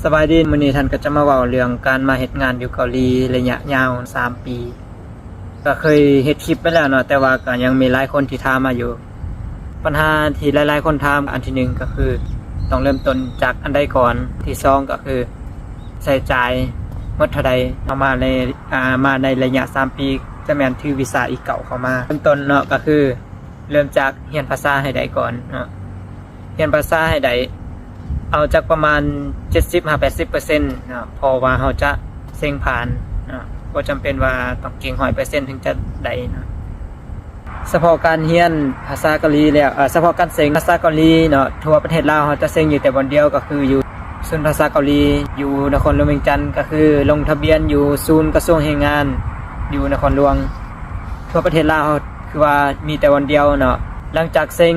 สบายดีมื้อนี้ท่านก็จะมาเว้าเรื่องการมาเฮ็ดงานอยู่เกาหลีระยะยาว3ปีก็เคยเฮ็ดคลิปไปแล้วเนาะแต่ว่าก็ยังมีหลายคนที่ถามมาอยู่ปัญหาที่หลายๆคนถามอันที่1ก็คือต้องเริ่มต้นจากอันใดก่อนที่2ก็คือใช้จ่ายหมดเท่าใดเอามาในระยะ3ปีจะแม่นถือวีซ่าอีกเก่าเข้ามาเริ่มต้นเนาะก็คือเริ่มจากเรียนภาษาให้ได้ก่อนเนาะเรียนภาษาให้ได้เอาจากประมาณ 70-80% นะพอว่าเราจะเซ็งผ่านนะบ่จำเป็นว่าต้องเก่ง 100% ถึงจะได้นะเฉพาะการเรียนภาษาเกาหลีแล้วเฉพาะการเซ็งภาษาเกาหลีเนาะทั่วประเทศลาวเราจะเซ็งอยู่แต่บนเดียวก็คืออยู่ศูนย์ภาษาเกาหลีอยู่นครหลวงเวียงจันทน์ก็คือลงทะเบียนอยู่ศูนย์กระทรวงแรงงานอยู่นครหลวงทั่วประเทศลาวคือว่ามีแต่วันเดียวเนาะหลังจากเซ็ง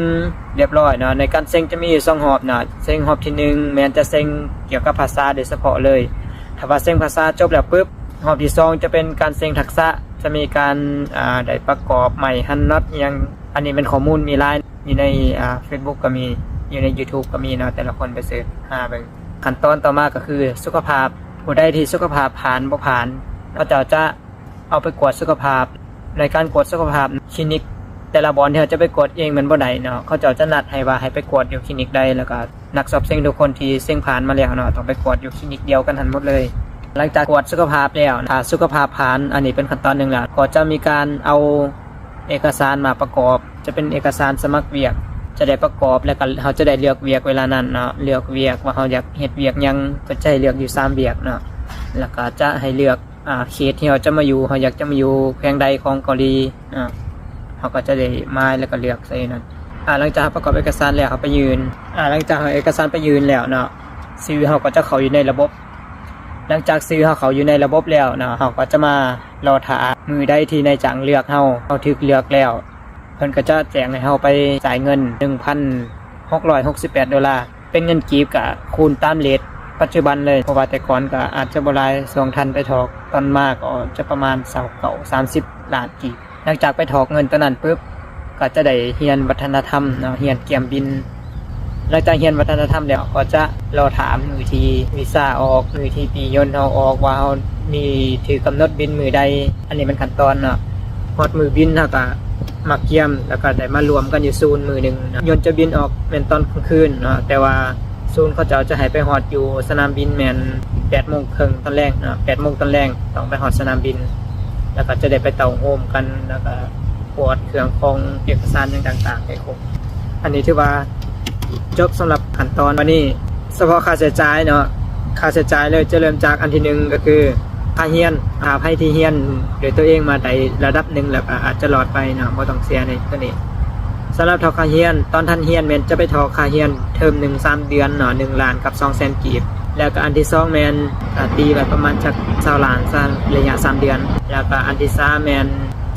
เรียบร้อยเนาะในการเซ็งจะมีอยู่2รอบเนาะเซ็งรอบที่1แม้นจะเซ็งเกี่ยวกับภาษาโดยเฉพาะเลยถ้าว่าเซ็งภาษาจบแล้วปึ๊บรอบที่2จะเป็นการเซ็งทักษะจะมีการได้ประกอบใหม่ฮันน็อตอย่างอันนี้เป็นข้อมูลมีไลน์อยู่ในFacebook ก็มีอยู่ใน YouTube ก็มีเนาะแต่ละคนไปเสิร์ชหาเบิ่งขั้นตอนต่อมาก็คือสุขภาพผู้ใดที่สุขภาพผ่านบ่ผ่านเราจะเอาไปกวดสุขภาพในการกวดสุขภาพคลินิกแต่ละบอลที่เราจะไปกดเองมันบ่ได้เนาะเขาจะนัดให้ว่าให้ไปกดอยู่คลินิกใดแล้วก็นักสอบเซ็งทุกคนที่เซ็งผ่านมาแล้วเนาะต้องไปกดอยู่คลินิกเดียวกันทั้งหมดเลยหลังจากกวดสุขภาพแล้วถ้าสุขภาพผ่านอันนี้เป็นขั้นตอนนึงแล้วก็จะมีการเอาเอกสารมาประกอบจะเป็นเอกสารสมัครเวียกจะได้ประกอบแล้วก็เขาจะได้เลือกเวียกเวลานั้นเนาะเลือกเวียกว่าเขาอยากเฮ็ดเวียกยังก็จะให้เลือกอยู่3เวียกเนาะแล้วก็จะให้เลือกเขตที่เราจะมาอยู่เขาอยากจะมาอยู่แขวงใดของเกาหลีเขาก็จะได้มาแล้วก็เลือกใส่นั่นหลังจากประกอบเอกสารแล้วเขาไปยืนหลังจากเอกสารไปยืนแล้วเนาะซื้อเขาก็จะเข้าอยู่ในระบบหลังจากซื้อเขาอยู่ในระบบแล้วเนาะเขาก็จะมารอท่ามือใดที่นายจ้างเลือกเขาถูกเลือกแล้วเพิ่นก็จะแจ้งให้เขาไปจ่ายเงิน $1,668 เป็นเงินกีบกับคูณตามเรทปัจจุบันเลยเพราะว่าแต่ก่อนก็อาจจะบ่หลาย2ทันไปถอกตอนมากก็จะประมาณ30 ล้านกีบหลังจากไปถอกเงินตอนนั้นปุ๊บก็จะได้เรียนวัฒนธรรมเนาะเรียนเกี่ยมบินหลังจากเรียนวัฒนธรรมแล้วก็จะรอถามมือที่วีซ่าออกมือที่ปียนต์เฮาออกว่าเฮามีถือกำหนดบินมือใดอันนี้มันขั้นตอนเนาะฮอดมือบินเฮาก็มาเกี่ยมแล้วก็ได้มารวมกันอยู่ศูนย์มือนึงยนต์จะบินออกแม่นตอนกลางคืนเนาะแต่ว่าศูนย์เขาจะให้ไปฮอดอยู่สนามบินแม่น 8:30 ตอนแรกเนาะ 8:00 ตอนแรกต้องไปฮอดสนามบินแล้วก็จะได้ไปเต่าโฮมกันแล้วก็ปวดเครื่องของเอกสารต่างๆให้ครบอันนี้ถือว่าจบสำหรับขั้นตอนวันนี้เฉพาะค่าใช้จ่ายเนาะค่าใช้จ่ายเลยจะเริ่มจากอันที่1ก็คือค่าเรียนให้ที่เรียนโดยตัวเองมาได้ระดับ1แล้วก็อาจจะรอดไปเนาะบ่ต้องเสียในตัวนี้สำหรับทอค่าเรียนตอนท่านเรียนแม่นจะไปทอค่าเรียนเทอม1 3เดือนเนาะ1 ล้านกับ200,000 กีบแล้วก็อันที่2แม่นตีไว้ประมาณจัก20 ล้านระยะ3เดือนแล้วก็อันที่3แม่น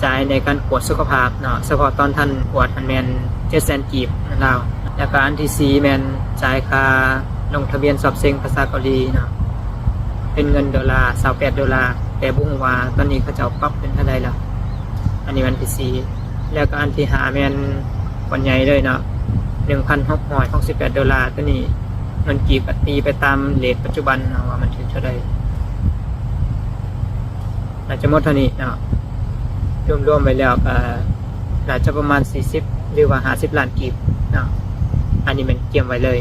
จ่ายในการกวดสุขภาพเนาะเฉพาะตอนท่านกวดมันแม่น700,000 กีบแล้วแล้วก็อันที่4แม่นจ่ายค่าลงทะเบียนสอบเซ็งภาษาเกาหลีเนาะเป็นเงิน$28แต่บ่ฮู้ว่าตอนนี้เขาจะปรับเป็นเท่าใดแล้วอันนี้อันที่4แล้วก็อันที่5แม่นคนใหญ่เลยเนาะ$1,668ตัวนี้มันกีบตีไปตามเรทปัจจุบันเนาะว่ามันถึงเท่าใดน่าจะหมดเท่านี้เนาะรวมๆไปแล้วก็น่าจะประมาณ40หรือว่า50 ล้านกีบเนาะอันนี้มันเตรียมไว้เลย